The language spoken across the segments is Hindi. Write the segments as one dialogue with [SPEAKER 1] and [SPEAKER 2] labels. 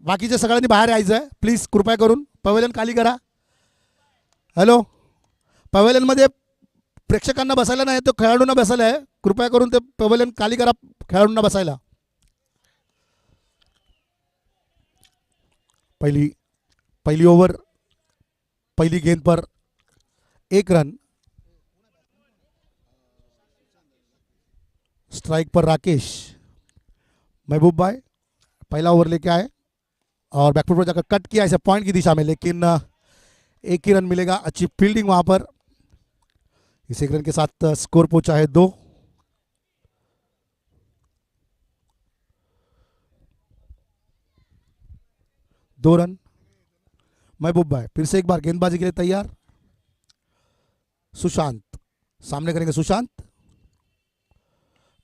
[SPEAKER 1] बाकीच्या सगळ्यांनी बाहेर यायचं आहे प्लीज, कृपया करून. पवेलियन खाली करा. हॅलो, पवेलियनमध्ये प्रेक्षकांना बसायला नाही, तो खेळाडूंना बसायला आहे. कृपया करून ते पवेलियन खाली करा खेळाडूंना बसायला. पहली ओवर, पहली गेंद पर 1 रन. स्ट्राइक पर राकेश. महबूब भाई पहला ओवर लेके आए और बैकफुट पर जाकर कट किया इसे पॉइंट की दिशा में, लेकिन 1 ही रन मिलेगा. अच्छी फील्डिंग वहां पर. इस 1 रन के साथ स्कोर पहुंचा है 2. दो रन. महबूब भाई फिर से एक बार गेंदबाजी के लिए तैयार. सुशांत सामने करेंगे. सुशांत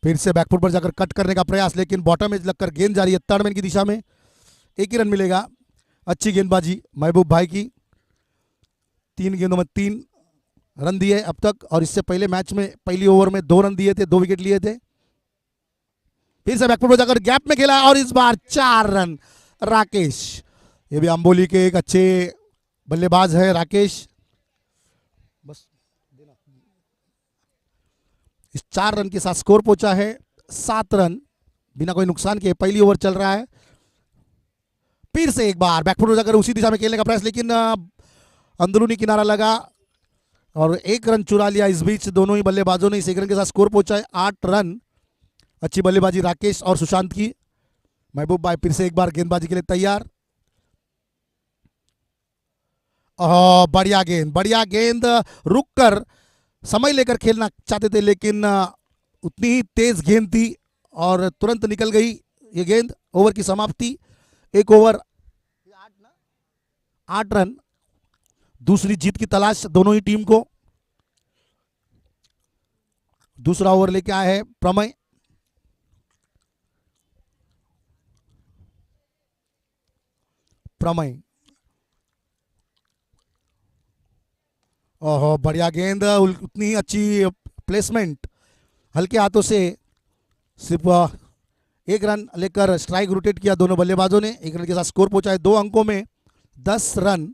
[SPEAKER 1] फिर से बैकफुट पर जाकर कट करने का प्रयास, लेकिन बॉटम एज लगकर गेंद जा रही है थर्ड मैन की दिशा में. 1 ही रन मिलेगा. अच्छी गेंदबाजी महबूब भाई की. 3 गेंदों में 3 रन दिए अब तक, और इससे पहले मैच में पहली ओवर में 2 रन दिए थे, 2 विकेट लिए थे. फिर से बैकफुट पर जाकर गैप में खेला और इस बार 4 रन. राकेश, ये भी अंबोली के एक अच्छे बल्लेबाज है राकेश. बस इस 4 रन के साथ स्कोर पहुंचा है 7 रन बिना कोई नुकसान के. पहली ओवर चल रहा है. फिर से एक बार बैकफुट पर जाकर उसी दिशा में खेलने का प्रयास, लेकिन अंदरूनी किनारा लगा और 1 रन चुरा लिया. इस बीच दोनों ही बल्लेबाजों ने इस 1 रन के साथ स्कोर पहुंचा है 8 रन. अच्छी बल्लेबाजी राकेश और सुशांत की. महबूब भाई फिर से एक बार गेंदबाजी के लिए तैयार. बढ़िया गेंद, बढ़िया गेंद. रुक कर समय लेकर खेलना चाहते थे, लेकिन उतनी ही तेज गेंद थी और तुरंत निकल गई ये गेंद. ओवर की समाप्ति. 1 ओवर 8 रन. दूसरी जीत की तलाश दोनों ही टीम को. दूसरा ओवर लेके आए हैं प्रमय. प्रमय, ओहो बढ़िया गेंद. उतनी ही अच्छी प्लेसमेंट. हल्के हाथों से सिर्फ 1 रन लेकर स्ट्राइक रोटेट किया दोनों बल्लेबाजों ने. 1 रन के साथ स्कोर पहुंचा है 2 अंकों में 10 रन,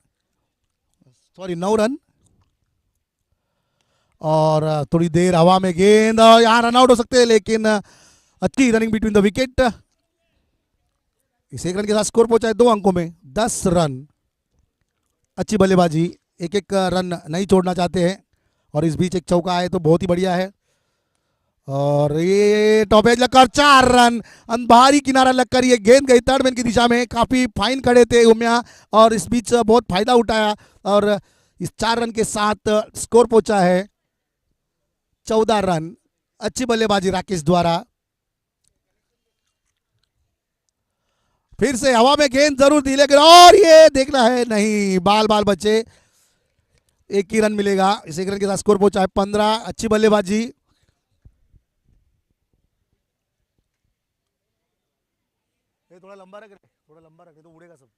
[SPEAKER 1] सॉरी 9 रन. और थोड़ी देर हवा में गेंद, यहां रन आउट हो सकते हैं, लेकिन अच्छी रनिंग बिटवीन द विकेट. इस 1 रन के साथ स्कोर पहुंचा है 2 अंकों में 10 रन. अच्छी बल्लेबाजी. एक रन नहीं छोड़ना चाहते हैं, और इस बीच एक चौका आए तो बहुत ही बढ़िया है. और ये टॉप एज लगकर 4 रन. भारी किनारा लगकर ये गेंद गई थर्ड मैन की दिशा में. काफी फाइन खड़े थे उम्या, और इस बीच बहुत फायदा उठाया, और इस 4 रन के साथ स्कोर पहुंचा है 14 रन. अच्छी बल्लेबाजी राकेश द्वारा. फिर से हवा में गेंद जरूर दी, लेकिन और ये देखना है नहीं, बाल बाल बचे. 1 ही रन मिलेगा. इस 1 रन के साथ स्कोर पहुंचा है 15. अच्छी बल्लेबाजी. थोड़ा लंबा रख, थोड़ा लंबा रखे तो उड़ेगा सब.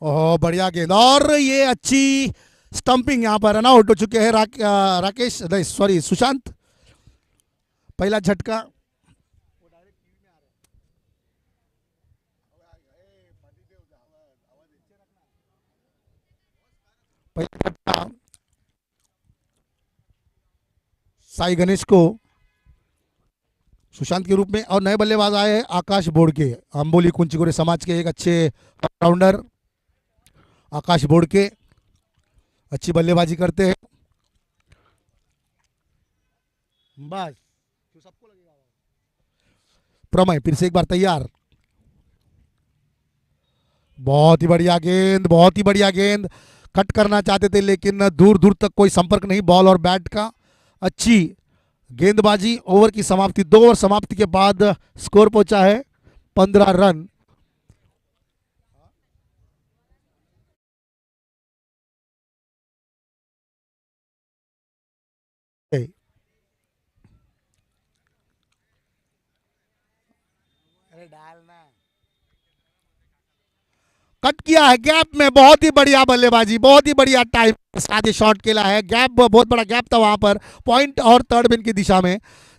[SPEAKER 1] ओह बढ़िया गेंद, और ये अच्छी स्टंपिंग. यहां पर रन आउट हो चुके हैं राकेश, नहीं सॉरी सुशांत. पहला झटका. पहला झटका साई गणेश को सुशांत के रूप में. और नए बल्लेबाज आए हैं आकाश बोड़के, अंबोली कुंचीगुड़े समाज के एक अच्छे ऑलराउंडर. आकाश बोड़के अच्छी बल्लेबाजी करते हैं. बस सबको लगेगा. प्रमय फिर से एक बार तैयार. बहुत ही बढ़िया गेंद, बहुत ही बढ़िया गेंद. कट करना चाहते थे, लेकिन दूर दूर तक कोई संपर्क नहीं बॉल और बैट का. अच्छी गेंदबाजी. ओवर की समाप्ति. 2 ओवर समाप्ति के बाद स्कोर पहुंचा है 15 रन. कट किया है गैप में. बहुत ही बढ़िया बल्लेबाजी, बहुत ही बढ़िया टाइम के साथ ये शॉट खेला है. गैप, बहुत बड़ा गैप था वहां पर. पॉइंट और थर्ड मैन की दिशा में,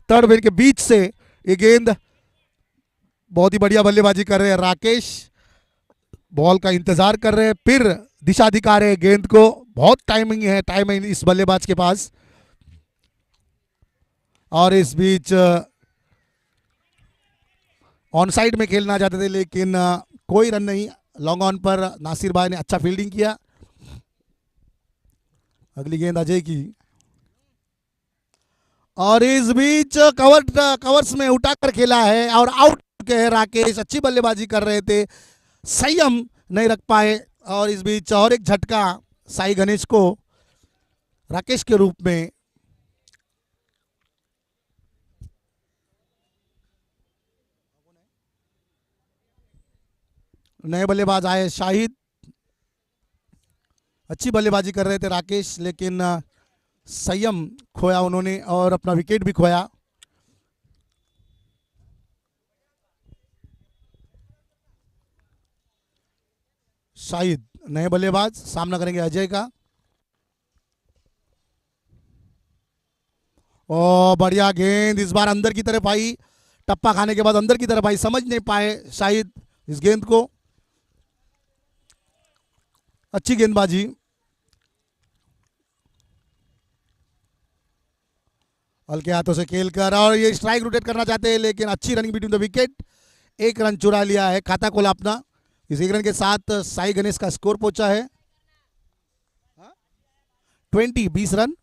[SPEAKER 1] थर्ड मैन के बीच से ये गेंद बहुत ही बढ़िया बल्लेबाजी कर रहे हैं राकेश, बॉल का इंतजार कर रहे हैं, फिर दिशा दिखा रहे हैं गेंद को। बहुत टाइमिंग इस बल्लेबाज के पास। और इस बीच ऑन साइड में खेलना चाहते थे, लेकिन कोई रन नहीं। लॉन्ग ऑन पर नासिर भाई ने अच्छा फील्डिंग किया। अगली गेंद अजय की, और इस बीच कवर्स में उठाकर खेला है और आउट के हैं राकेश। अच्छी बल्लेबाजी कर रहे थे, संयम नहीं रख पाए। और इस बीच और एक झटका साई गणेश को राकेश के रूप में। नए बल्लेबाज आए शाहिद। अच्छी बल्लेबाजी कर रहे थे राकेश, लेकिन संयम खोया उन्होंने और अपना विकेट भी खोया। शाहिद नए बल्लेबाज सामना करेंगे अजय का। ओ बढ़िया गेंद, इस बार अंदर की तरफ आई। टप्पा खाने के बाद अंदर की तरफ आई, समझ नहीं पाए शाहिद इस गेंद को। अच्छी गेंदबाजी। हल्के हाथों से खेलकर, और ये स्ट्राइक रोटेट करना चाहते हैं, लेकिन अच्छी रनिंग बिटवीन द विकेट। एक रन चुरा लिया है, खाता खोला अपना। इस एक रन के साथ साई गणेश का स्कोर पहुंचा है 20 रन।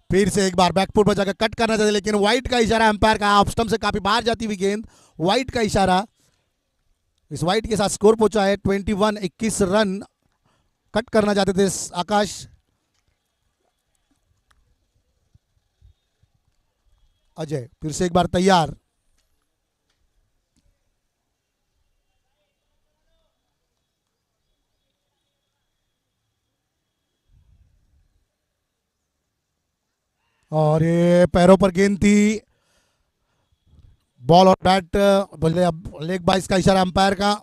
[SPEAKER 1] फिर से एक बार बैकफुट पर जाकर कट करना चाहते, लेकिन वाइट का इशारा अंपायर का। ऑफ स्टंप से काफी बाहर जाती हुई गेंद, वाइट का इशारा। इस वाइट के साथ स्कोर पहुंचा है 21 रन। कट करना चाहते थे आकाश। अजय फिर से एक बार तैयार। और ये पैरों पर गेंद थी। बॉल और बैट बोले, अब लेग बाइस का इशारा अंपायर का।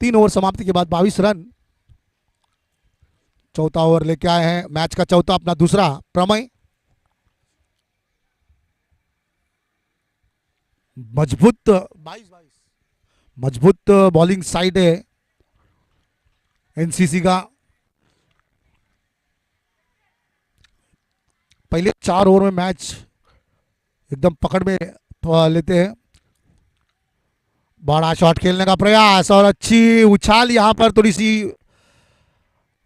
[SPEAKER 1] तीन ओवर समाप्ति के बाद 22 रन। चौथा ओवर लेके आए हैं, मैच का चौथा, अपना दूसरा प्रमेय। मजबूत 22 मजबूत बॉलिंग साइड है एनसीसी का। पहले 4 ओवर में मैच एकदम पकड़ में लेते हैं। बड़ा शॉट खेलने का प्रयास, और अच्छी उछाल यहां पर, थोड़ी सी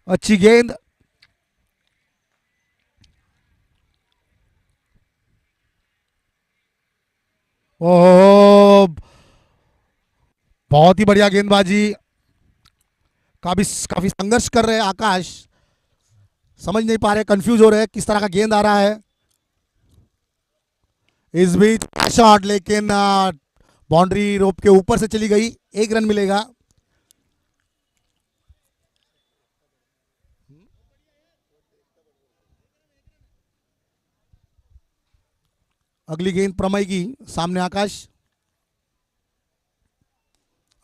[SPEAKER 1] अच्छी गेंद। ओ बहुत ही बढ़िया गेंदबाजी। काफी काफी संघर्ष कर रहे हैं आकाश, समझ नहीं पा रहे, कंफ्यूज हो रहे हैं किस तरह का गेंद आ रहा है। इस बीच शॉट, लेकिन बाउंड्री रोप के ऊपर से चली गई। एक रन मिलेगा। अगली गेंद प्रमय की, सामने आकाश।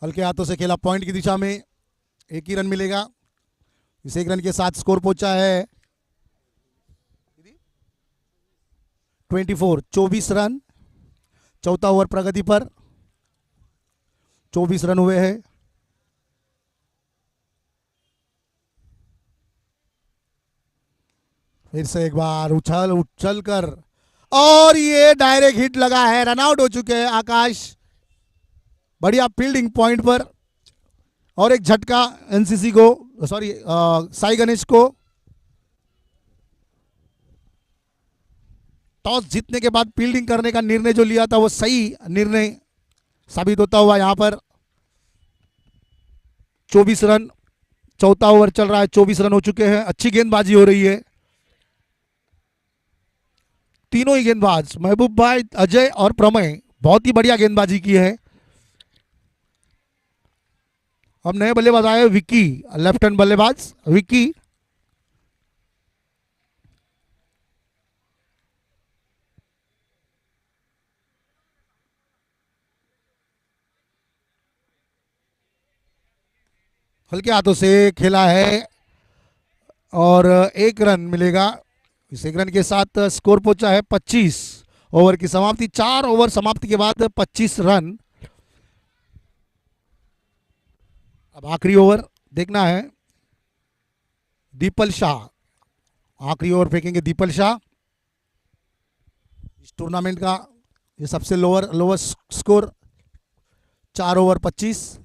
[SPEAKER 1] हल्के हाथों से खेला पॉइंट की दिशा में, एक ही रन मिलेगा। इस एक रन के साथ स्कोर पहुंचा है 24 रन। चौथा ओवर प्रगति पर, 24 रन हुए हैं। फिर से एक बार उछल उछल कर, और ये डायरेक्ट हिट लगा है, रन आउट हो चुके हैं आकाश। बढ़िया फील्डिंग पॉइंट पर, और एक झटका एनसीसी को, सॉरी साई गणेश को। टॉस जीतने के बाद फील्डिंग करने का निर्णय जो लिया था, वो सही निर्णय साबित होता हुआ यहां पर। 24 रन, चौथा ओवर चल रहा है, 24 रन हो चुके हैं। अच्छी गेंदबाजी हो रही है। तीनों ही गेंदबाज, महबूब भाई, अजय और प्रमय, बहुत ही बढ़िया गेंदबाजी की है। अब नए बल्लेबाज आए विकी, लेफ्ट हैंड बल्लेबाज विकी। हल्के हाथों से खेला है और 1 रन मिलेगा। इस 1 रन के साथ स्कोर पहुंचा है 25। ओवर की समाप्ति, 4 ओवर समाप्ति के बाद 25 रन। अब आखिरी ओवर देखना है। दीपल शाह आखिरी ओवर फेंकेंगे। दीपल शाह इस टूर्नामेंट का ये सबसे लोवेस्ट स्कोर, 4 ओवर 25।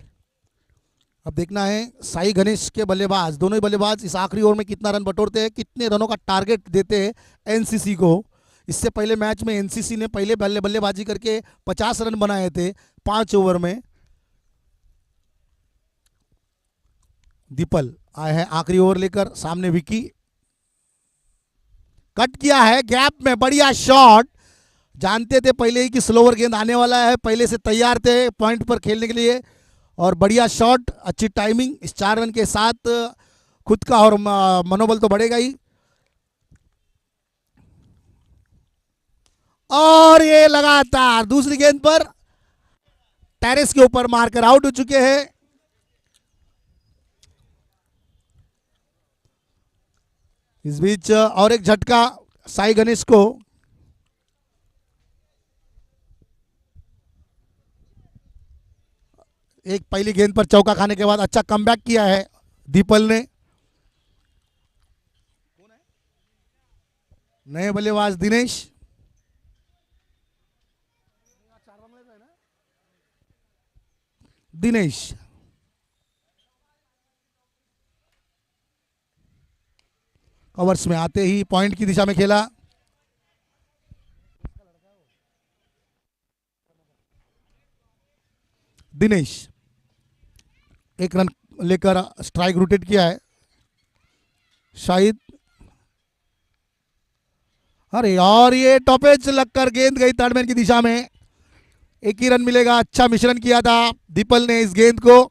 [SPEAKER 1] अब देखना है साई गणेश के बल्लेबाज, दोनों ही बल्लेबाज इस आखिरी ओवर में कितना रन बटोरते हैं, कितने रनों का टारगेट देते हैं एनसीसी को। इससे पहले मैच में एनसीसी ने पहले बल्लेबाजी करके 50 रन बनाए थे 5 ओवर में। दीपल आए हैं आखिरी ओवर लेकर। सामने विकी, कट किया है गैप में, बढ़िया शॉट। जानते थे पहले ही कि स्लोवर गेंद आने वाला है, पहले से तैयार थे पॉइंट पर खेलने के लिए। और बढ़िया शॉट, अच्छी टाइमिंग। इस 4 रन के साथ खुद का और मनोबल तो बढ़ेगा ही। और ये लगातार दूसरी गेंद पर टेरेस के ऊपर मारकर आउट हो चुके हैं। इस बीच और एक झटका साई गणेश को। एक पहली गेंद पर चौका खाने के बाद अच्छा कमबैक किया है दीपल ने। नए बल्लेबाज दिनेश। दिनेश कवर्स में आते ही पॉइंट की दिशा में खेला। दिनेश 1 रन लेकर स्ट्राइक रोटेट किया है शाहिद। अरे और ये टॉपेज लगकर गेंद गई थर्डमैन की दिशा में। 1 ही रन मिलेगा। अच्छा मिश्रण किया था दीपल ने इस गेंद को।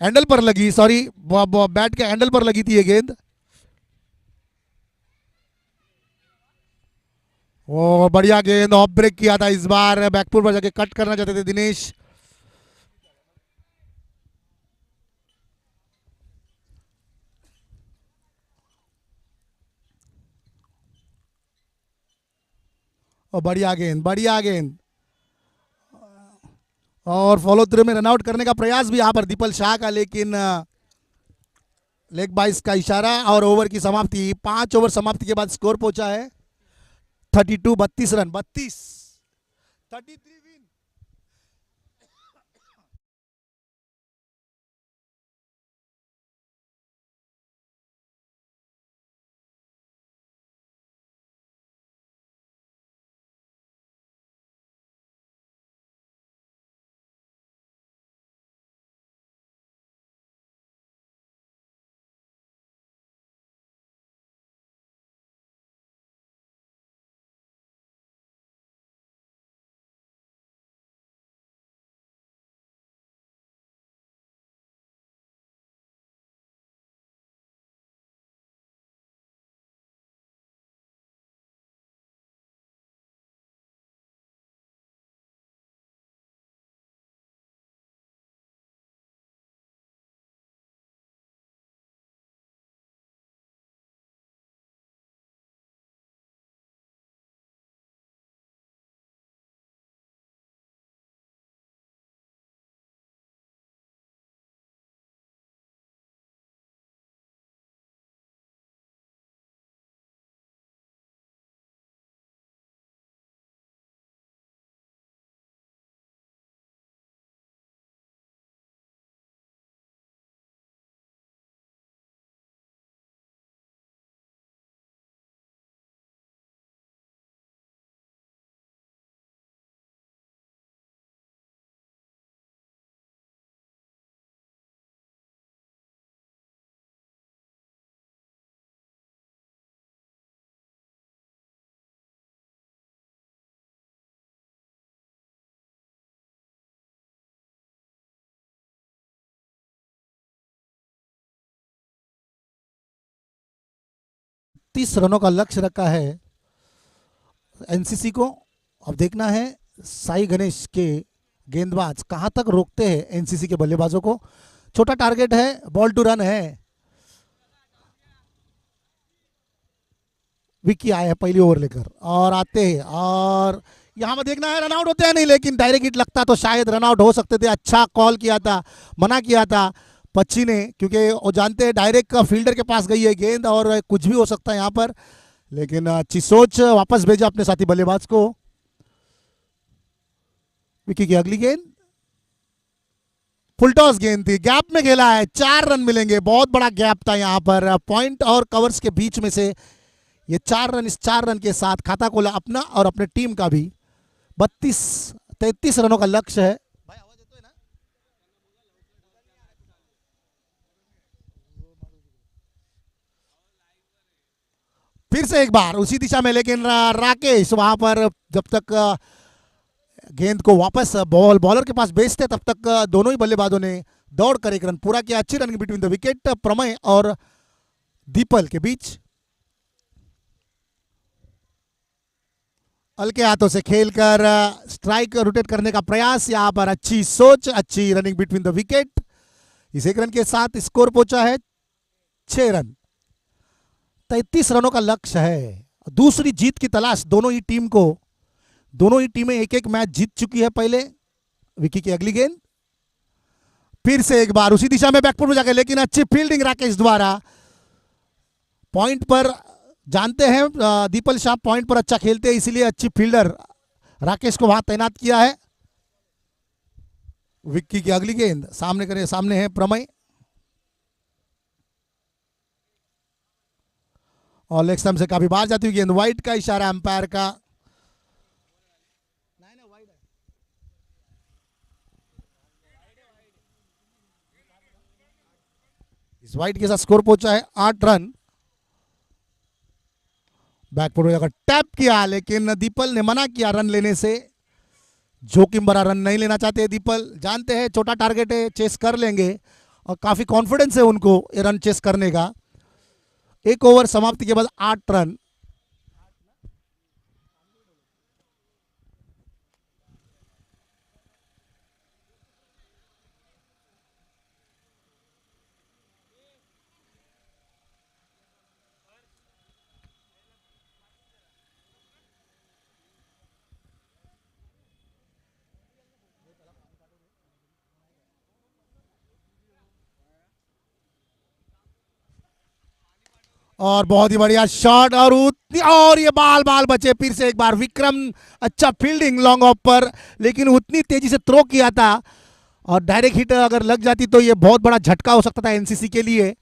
[SPEAKER 1] हैंडल पर लगी, सॉरी बैट के हैंडल पर लगी थी ये गेंद। ओ बढ़िया गेंद, ऑफ ब्रेक किया था इस बार। बैकफुट पर जाके कट करना चाहते थे दिनेश। और बढ़िया गेंद, बढ़िया गेंद। और फॉलो थ्रू में रनआउट करने का प्रयास भी यहां पर दीपल शाह का, लेकिन लेग बाइस का इशारा और ओवर की समाप्ति। 5 ओवर समाप्ति के बाद स्कोर पहुंचा है 32, 32 रन, 33 विन। तीस रनों का लक्ष्य रखा है एनसीसी को। अब देखना है साई गणेश के गेंदबाज कहां तक रोकते हैं एनसीसी के बल्लेबाजों को। छोटा टारगेट है, बॉल टू रन है। विकी आए हैं पहली ओवर लेकर और आते हैं, और यहां पर देखना है रन आउट होते हैं नहीं, लेकिन डायरेक्ट हिट लगता तो शायद रन आउट हो सकते थे। अच्छा कॉल किया था, मना किया था पच्ची ने, क्योंकि वो जानते हैं डायरेक्ट फील्डर के पास गई है गेंद और कुछ भी हो सकता है यहाँ पर। लेकिन अच्छी सोच, वापस भेजा अपने साथी बल्लेबाज को। विकी की अगली गेंद फुल टॉस गेंद थी, गैप में खेला है, 4 रन मिलेंगे। बहुत बड़ा गैप था यहाँ पर, पॉइंट और कवर्स के बीच में से ये 4 रन, इस 4 रन के साथ खाता खोला अपना और अपने टीम का भी। 33 रनों का लक्ष्य है। फिर से एक बार उसी दिशा में, लेकिन राकेश वहां पर जब तक गेंद को वापस बॉलर के पास भेजते तब तक दोनों ही बल्लेबाजों ने दौड़ कर एक रन पूरा किया। अच्छी रनिंग बिटवीन द विकेट प्रमेय और दीपल के बीच। हल्के हाथों से खेलकर स्ट्राइक रोटेट करने का प्रयास, यहां पर अच्छी सोच, अच्छी रनिंग बिटवीन द विकेट। इस एक रन के साथ स्कोर पहुंचा है 6 रन। 33 रनों का लक्ष्य है, दूसरी जीत की तलाश दोनों ही टीम को। दोनों ही टीमें एक एक मैच जीत चुकी है पहले। विकी की अगली गेंद फिर से एक बार उसी दिशा में बैकफुट में जाकर, लेकिन अच्छी फील्डिंग राकेश द्वारा। पॉइंट पर जानते हैं दीपल शाह पॉइंट पर अच्छा खेलते हैं, इसलिए अच्छी फील्डर राकेश को वहां तैनात किया है। विक्की की अगली गेंद सामने करे, सामने है प्रमेय और लेग स्टंप से काफी बाहर जाती हुई गेंद। वाइड का इशारा अंपायर का। इस वाइड के साथ स्कोर पहुंचा है 8 रन। बैकफुट में जाकर टैप किया, लेकिन दीपल ने मना किया रन लेने से। जोखिम भरा रन नहीं लेना चाहते दीपल, जानते हैं छोटा टारगेट है, चेस कर लेंगे और काफी कॉन्फिडेंस है उनको ये रन चेस करने का। एक ओवर समाप्ति के बाद 8 रन। और बहुत ही बढ़िया शॉट और उतनी, और ये बाल बाल बचे। फिर से एक बार विक्रम, अच्छा फील्डिंग लॉन्ग ऑफ पर, लेकिन उतनी तेजी से थ्रो किया था और डायरेक्ट हिट अगर लग जाती तो ये बहुत बड़ा झटका हो सकता था एनसीसी के लिए।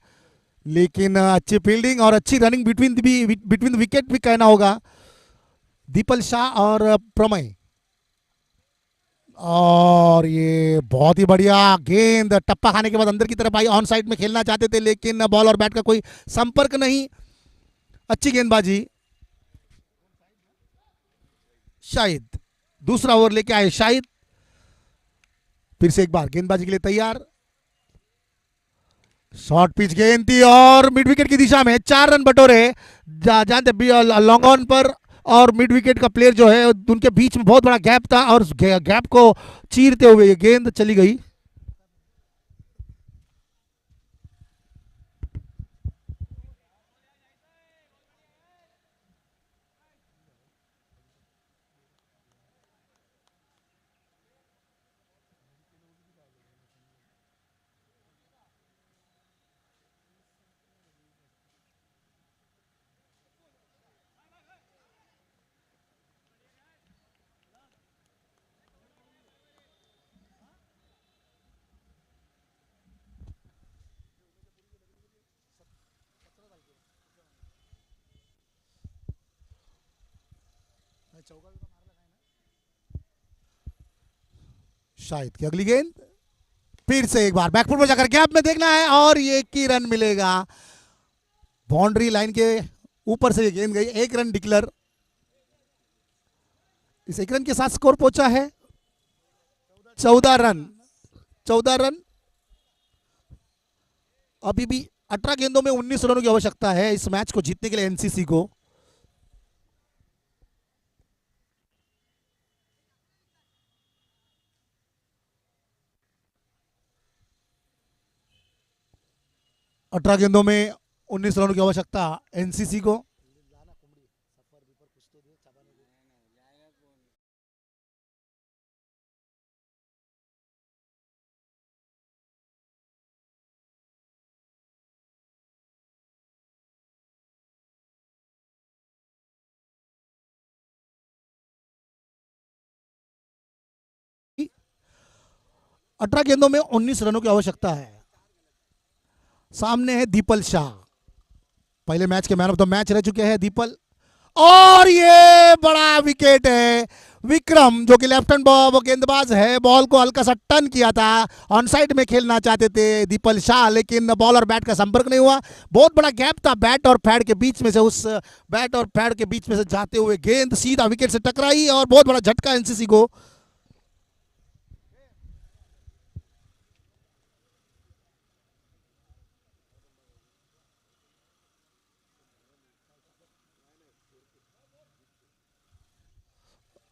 [SPEAKER 1] लेकिन अच्छी फील्डिंग और अच्छी रनिंग बिटवीन विकेट भी कहना होगा दीपल शाह और प्रमेय। और ये बहुत ही बढ़िया गेंद टप्पा खाने के बाद अंदर की तरफ आई। ऑन साइड में खेलना चाहते थे, लेकिन बॉल और बैट का कोई संपर्क नहीं। अच्छी गेंदबाजी। शाहिद दूसरा ओवर लेके आए। शाहिद फिर से एक बार गेंदबाजी के लिए तैयार। शॉर्ट पिच गेंद थी और मिड विकेट की दिशा में 4 रन बटोरे। जानते लॉन्ग ऑन पर और मिड विकेट का प्लेयर जो है उनके बीच में बहुत बड़ा गैप था और गैप को चीरते हुए ये गेंद चली गई। शाहिद की अगली गेंद फिर से एक बार बैकफुट में जाकर गैप में देखना है और ये 1 ही रन मिलेगा। बाउंड्री लाइन के ऊपर से ये गेंद गई, 1 रन डिक्लेयर। इस 1 रन के साथ स्कोर पहुंचा है 14 रन। 14 रन। अभी भी 18 गेंदों में 19 रनों की आवश्यकता है इस मैच को जीतने के लिए एनसीसी को। 18 गेंदों में 19 रनों की आवश्यकता एनसीसी को। अठारह गेंदों में 19 रनों की आवश्यकता है। सामने है दीपल शाह, पहले मैच के मैन ऑफ द मैच रह चुके हैं दीपल। और ये बड़ा विकेट है। विक्रम जो कि लेफ्ट हैंड गेंदबाज है, बॉल को हल्का सा टर्न किया था, ऑन साइड में खेलना चाहते थे दीपल शाह, लेकिन बॉल और बैट का संपर्क नहीं हुआ। बहुत बड़ा गैप था बैट और पैड के बीच में से, उस बैट और पैड के बीच में से जाते हुए गेंद सीधा विकेट से टकराई और बहुत बड़ा झटका एनसीसी को।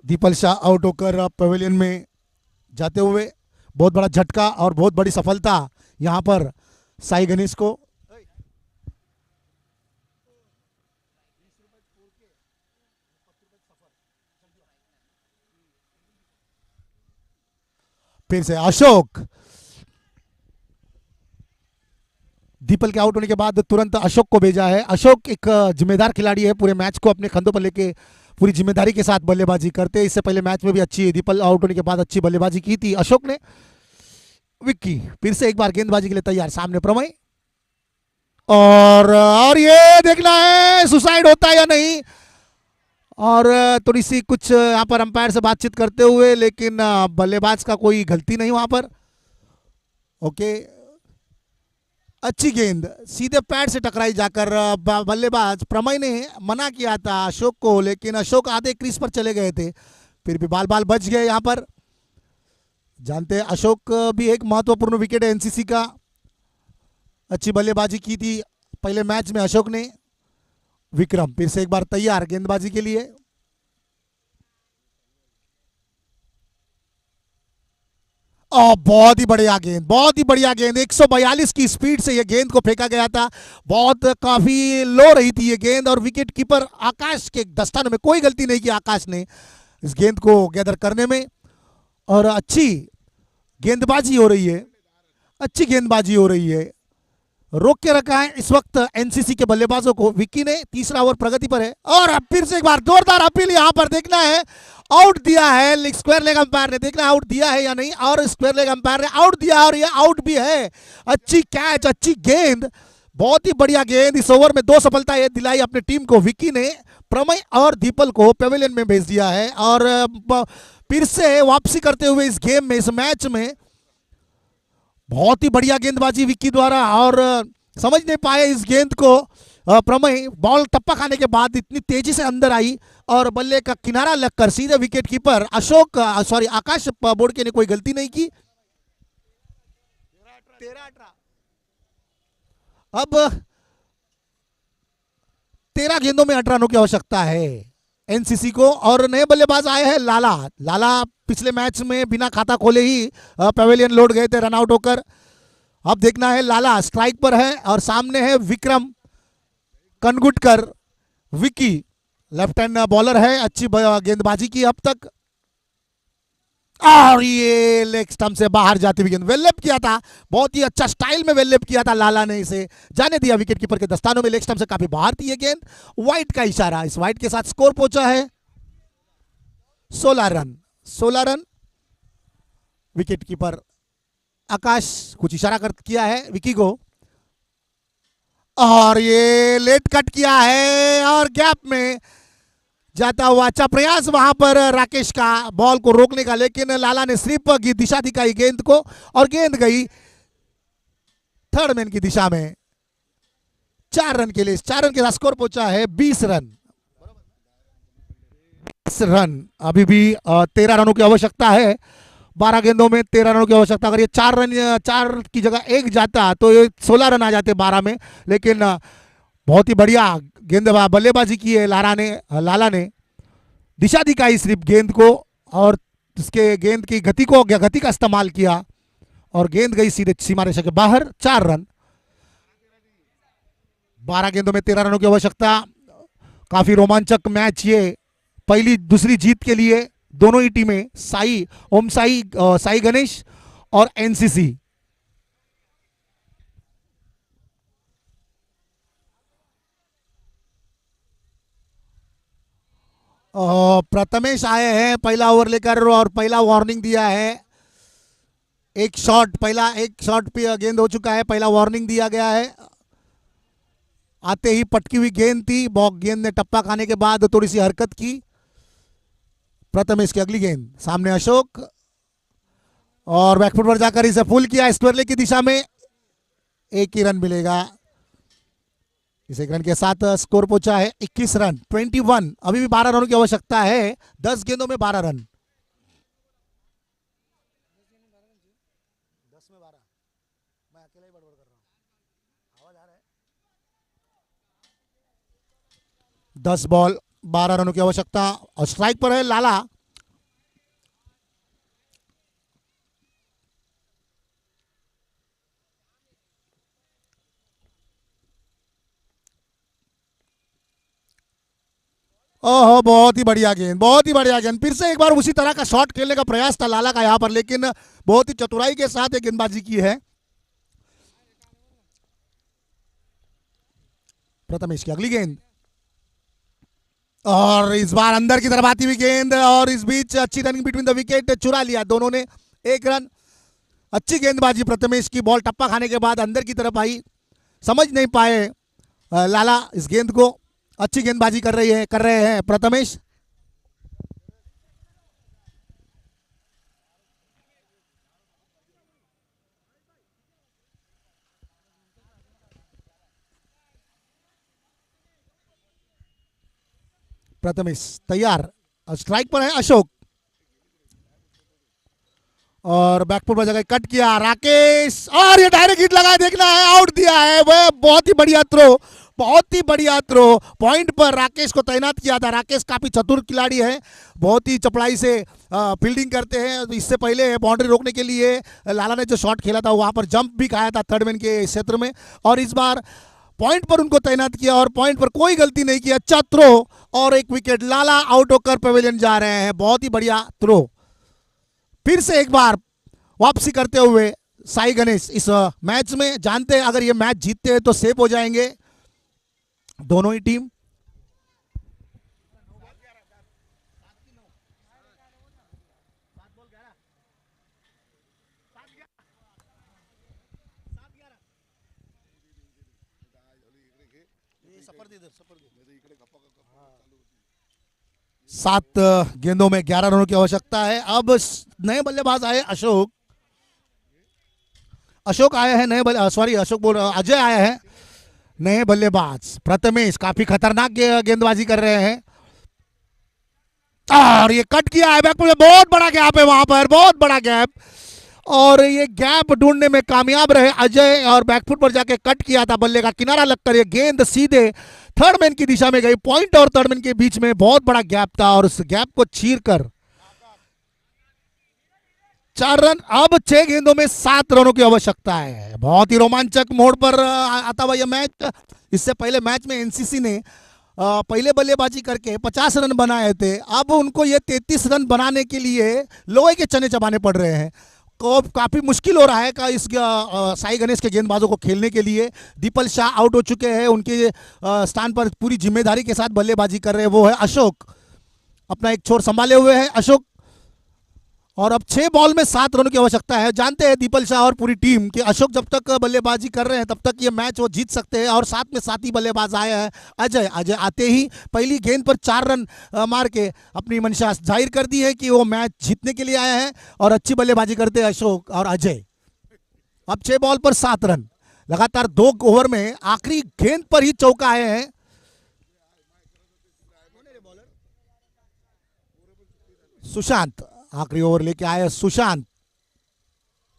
[SPEAKER 1] दीपल शाह आउट होकर पवेलियन में जाते हुए बहुत बड़ा झटका और बहुत बड़ी सफलता यहां पर साई गणेश को। फिर से अशोक, दीपल के आउट होने के बाद तुरंत अशोक को भेजा है। अशोक एक जिम्मेदार खिलाड़ी है, पूरे मैच को अपने कंधों पर लेके पूरी जिम्मेदारी के साथ बल्लेबाजी करते हैं। इससे पहले मैच में भी अच्छी, दीपल आउट होने के बाद अच्छी बल्लेबाजी की थी अशोक ने। विक्की फिर से एक बार गेंदबाजी के लिए तैयार, सामने प्रमय, और ये देखना है सुसाइड होता है या नहीं, और थोड़ी सी कुछ यहाँ पर अंपायर से बातचीत करते हुए, लेकिन बल्लेबाज का कोई गलती नहीं वहां पर। ओके, अच्छी गेंद सीधे पैड से टकराई जाकर, बल्लेबाज प्रमय ने मना किया था अशोक को, लेकिन अशोक आधे क्रीज पर चले गए थे, फिर भी बाल बाल बच गए यहां पर। जानते हैं अशोक भी एक महत्वपूर्ण विकेट है एनसीसी का, अच्छी बल्लेबाजी की थी पहले मैच में अशोक ने। विक्रम फिर से एक बार तैयार गेंदबाजी के लिए। बहुत ही बढ़िया गेंद, बहुत ही बढ़िया गेंद, 142 की स्पीड से ये गेंद को फेंका गया था, बहुत काफी लो रही थी ये गेंद, और विकेट कीपर आकाश के दस्तानों में कोई गलती नहीं की आकाश ने इस गेंद को गैदर करने में, और अच्छी गेंदबाजी हो रही है, अच्छी गेंदबाजी हो रही है। रोक के रखा है इस वक्त एनसीसी के बल्लेबाजों को। विक्की ने तीसरा ओवर प्रगति पर है, और अब फिर से एक बार जोरदार अपील यहां पर, देखना है आउट दिया है स्क्वायर लेग अंपायर ने, देखना आउट दिया है या नहीं, और स्क्वायर लेग अंपायर ने आउट दिया और ये आउट भी है। अच्छी कैच, अच्छी गेंद, बहुत ही बढ़िया गेंद। इस ओवर में 2 सफलता ये दिलाई अपनी टीम को। विक्की ने प्रमय और दीपल को पेविलियन में भेज दिया है, और फिर से वापसी करते हुए इस गेम में, इस मैच में बहुत ही बढ़िया गेंदबाजी विक्की द्वारा, और समझ नहीं पाए इस गेंद को प्रमय। बॉल टप्पा खाने के बाद इतनी तेजी से अंदर आई और बल्ले का किनारा लगकर सीधे विकेट कीपर अशोक, सॉरी आकाश बोडके ने कोई गलती नहीं की। 13-18, अब 13 गेंदों में 18 रनों की आवश्यकता है एनसीसी को, और नए बल्लेबाज आए हैं लाला। लाला पिछले मैच में बिना खाता खोले ही पेविलियन लौट गए थे रन आउट होकर। अब देखना है, लाला स्ट्राइक पर है, और सामने है Vikram Kanagutkar. Vicky left hand bowler है, अच्छी गेंदबाजी की अब तक, और ये लेग स्टंप से बाहर जाती हुई गेंद, वेललेप किया था, बहुत ही अच्छा स्टाइल में वेललेप किया था लाला ने, इसे जाने दिया विकेट कीपर के दस्तानों में। लेग स्टंप से काफी बाहर थी ये गेंद। वाइट का इशारा, इस वाइट के साथ स्कोर पहुंचा है 16 रन। 16 रन। विकेट कीपर आकाश कुछ इशारा कर किया है विकी को, और ये लेट कट किया है, और गैप में जाता हुआ अच्छा प्रयास वहां पर राकेश का बॉल को रोकने का, लेकिन लाला ने सिर्फ दिशा दिखाई गेंद को, और गेंद गई थर्ड मैन की दिशा में। 4 रन के लिए, 4 रन के साथ स्कोर पहुंचा है 20 रन। 20 रन, अभी भी 13 रनों की आवश्यकता है। 12 गेंदों में 13 रनों की आवश्यकता। अगर ये 4 की जगह 1 जाता तो ये 16 रन आ जाते 12 में, लेकिन बहुत ही बढ़िया गेंदबाज बल्लेबाजी की है लाला ने दिशा दिखाई सिर्फ गेंद को, और उसके गेंद की गति का इस्तेमाल किया, और गेंद गई सीधे सीमा रेखा के बाहर। 4 रन। 12 गेंदों में 13 रनों की आवश्यकता। काफी रोमांचक मैच ये, पहली दूसरी जीत के लिए दोनों ही टीमें, साई गणेश और एनसीसी। प्रथमेश आए हैं पहला ओवर लेकर और पहला वार्निंग दिया है। एक शॉट पे गेंद हो चुका है, पहला वार्निंग दिया गया है। आते ही पटकी हुई गेंद थी, गेंद ने टप्पा खाने के बाद थोड़ी सी हरकत की। प्रथमेश की अगली गेंद, सामने अशोक और बैकफुट पर जाकर इसे फुल किया स्क्वायर लेग की दिशा में। एक ही रन मिलेगा। इस एक रन के साथ स्कोर पहुंचा है 21 रन, 21। अभी भी 12 रनों की आवश्यकता है, 10 गेंदों में 12 रन। 10 में 12, मैं अकेला ही बड़बड़ कर रहा हूं, आवाज आ रहा है। 10 बॉल 12 रनों की आवश्यकता और स्ट्राइक पर है लाला। ओहो, बहुत ही बढ़िया गेंद, बहुत ही बढ़िया गेंद। फिर से एक बार उसी तरह का शॉट खेलने का प्रयास था लाला का यहां पर, लेकिन बहुत ही चतुराई के साथ एक गेंदबाजी की है। प्रथमेश की अगली गेंद और इस बार अंदर की तरफ आती हुई गेंद और इस बीच अच्छी रनिंग बिटवीन द विकेट, चुरा लिया दोनों ने। एक रन, अच्छी गेंदबाजी प्रथमेश की। बॉल टप्पा खाने के बाद अंदर की तरफ आई, समझ नहीं पाए लाला इस गेंद को। अच्छी गेंदबाजी कर रहे हैं प्रथमेश। प्रथमेश तैयार, स्ट्राइक पर है अशोक और बैकफुट पर जगह कट किया राकेश और ये डायरेक्ट हिट लगा, देखना है, आउट दिया है वह। बहुत ही बढ़िया थ्रो, बहुत ही बढ़िया थ्रो। पॉइंट पर राकेश को तैनात किया था। राकेश काफी चतुर खिलाड़ी है, बहुत ही चपड़ाई से फील्डिंग करते हैं। इससे पहले बाउंड्री रोकने के लिए लाला ने जो शॉट खेला था वहां पर जंप भी खाया था थर्ड मैन के क्षेत्र में, और इस बार पॉइंट पर उनको तैनात किया और पॉइंट पर कोई गलती नहीं की। अच्छा थ्रो और एक विकेट। लाला आउट होकर पवेलियन जा रहे हैं। बहुत ही बढ़िया थ्रो। फिर से एक बार वापसी करते हुए साई गणेश इस मैच में। जानते हैं अगर ये मैच जीतते हैं तो सेफ हो जाएंगे दोनों ही टीम। सात गेंदों में 11 रनों की आवश्यकता है। अब नए बल्लेबाज आए अशोक आए हैं अशोक बोल रहा, अजय आए हैं नए बल्लेबाज। प्रथमेश काफी खतरनाक गेंदबाजी कर रहे हैं और ये कट किया है बैक पर। बहुत बड़ा गैप है वहां पर, बहुत बड़ा गैप, और ये गैप ढूंढने में कामयाब रहे अजय और बैकफुट पर जाके कट किया था। बल्ले का किनारा लगकर ये गेंद सीधे थर्ड मैन की दिशा में गई। पॉइंट और थर्ड मैन के बीच में बहुत बड़ा गैप था और उस गैप को चीरकर 4 रन। अब 6 गेंदों में 7 रनों की आवश्यकता है। बहुत ही रोमांचक मोड़ पर आता हुआ यह मैच। इससे पहले मैच में एनसीसी ने पहले बल्लेबाजी करके 50 रन बनाए थे। अब उनको ये 33 रन बनाने के लिए लोहे के चने चबाने पड़ रहे हैं। काफी मुश्किल हो रहा है का इस साई गणेश के गेंदबाजों को खेलने के लिए। दीपल शाह आउट हो चुके हैं, उनके स्थान पर पूरी जिम्मेदारी के साथ बल्लेबाजी कर रहे हैं वो है अशोक। अपना एक छोर संभाले हुए हैं अशोक और अब 6 बॉल में 7 रनों की आवश्यकता है। जानते हैं दीपल शाह और पूरी टीम कि अशोक जब तक बल्लेबाजी कर रहे हैं तब तक ये मैच वो जीत सकते हैं। और साथ में साथ ही बल्लेबाज आए हैं अजय आते ही पहली गेंद पर 4 रन मार के अपनी मंशा जाहिर कर दी है कि वो मैच जीतने के लिए आए हैं और अच्छी बल्लेबाजी करते हैं अशोक और अजय। अब 6 बॉल पर 7 रन, लगातार 2 ओवर में आखिरी गेंद पर ही चौका आए हैं। सुशांत आखिरी ओवर लेके आए सुशांत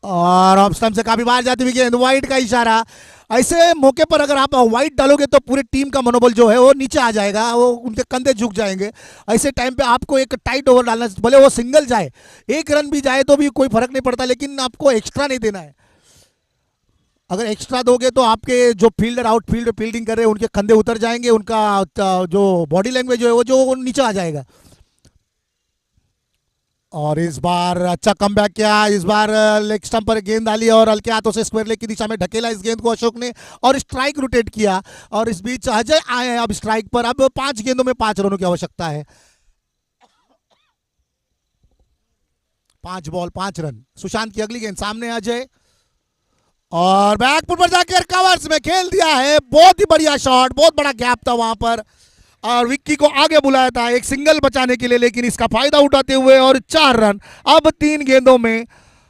[SPEAKER 1] और ऑफ स्टंप से काफी बाहर जाती हुई गेंद। वाइड का इशारा। ऐसे मौके पर अगर आप वाइड डालोगे तो पूरी टीम का मनोबल जो है वो नीचे आ जाएगा, वो उनके कंधे झुक जाएंगे। ऐसे टाइम पे आपको एक टाइट ओवर डालना, भले वो सिंगल जाए, 1 रन भी जाए तो भी कोई फर्क नहीं पड़ता, लेकिन आपको एक्स्ट्रा नहीं देना है। अगर एक्स्ट्रा दोगे तो आपके जो फील्डर आउटफील्ड में फील्डिंग कर रहे हैं उनके कंधे उतर जाएंगे, उनका जो बॉडी लैंग्वेज है वो जो नीचे आ जाएगा। और इस बार अच्छा कमबैक किया, इस बार लेग स्टंप पर गेंद डाली और हल्के हाथों से स्क्वायर लेग की दिशा में ढकेला इस गेंद को अशोक ने और स्ट्राइक रोटेट किया। और इस बीच अजय आए हैं अब स्ट्राइक पर। अब 5 गेंदों में 5 रनों की आवश्यकता है। 5 बॉल 5 रन। सुशांत की अगली गेंद, सामने अजय और बैकफुट पर जाकर कवर्स में खेल दिया है। बहुत ही बढ़िया शॉट, बहुत बड़ा गैप था वहां पर और विक्की को आगे बुलाया था एक सिंगल बचाने के लिए, लेकिन इसका फायदा उठाते हुए और 4 रन। अब 3 गेंदों में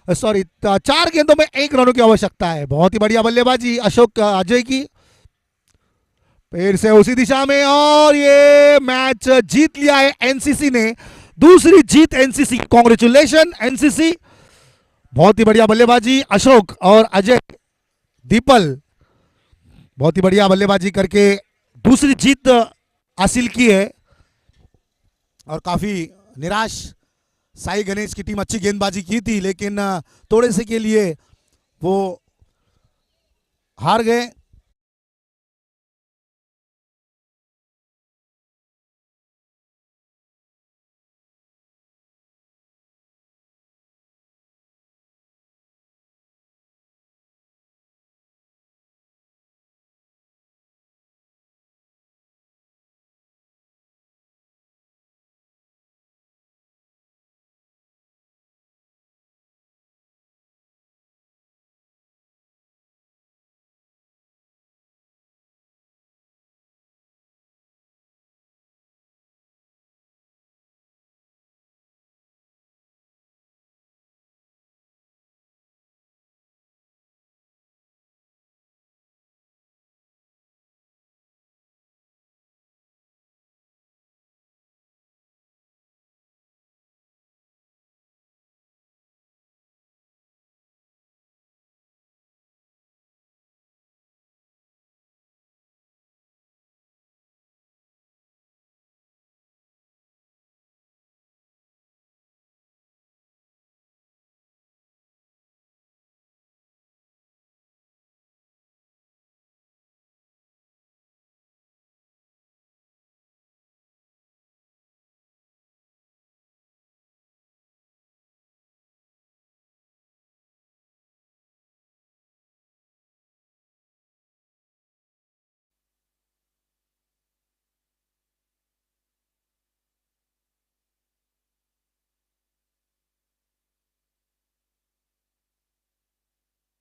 [SPEAKER 1] 4 गेंदों में 1 रनों की आवश्यकता है। बहुत ही बढ़िया बल्लेबाजी अशोक अजय की, फिर से उसी दिशा में और ये मैच जीत लिया है एनसीसी ने। दूसरी जीत एनसीसी, कांग्रेचुलेशन एनसीसी। बहुत ही बढ़िया बल्लेबाजी अशोक और अजय दीपल, बहुत ही बढ़िया बल्लेबाजी करके दूसरी जीत हासिल की है। और काफी निराश साई गणेश की टीम अच्छी गेंदबाजी की थी, लेकिन थोड़े से के लिए वो हार गए।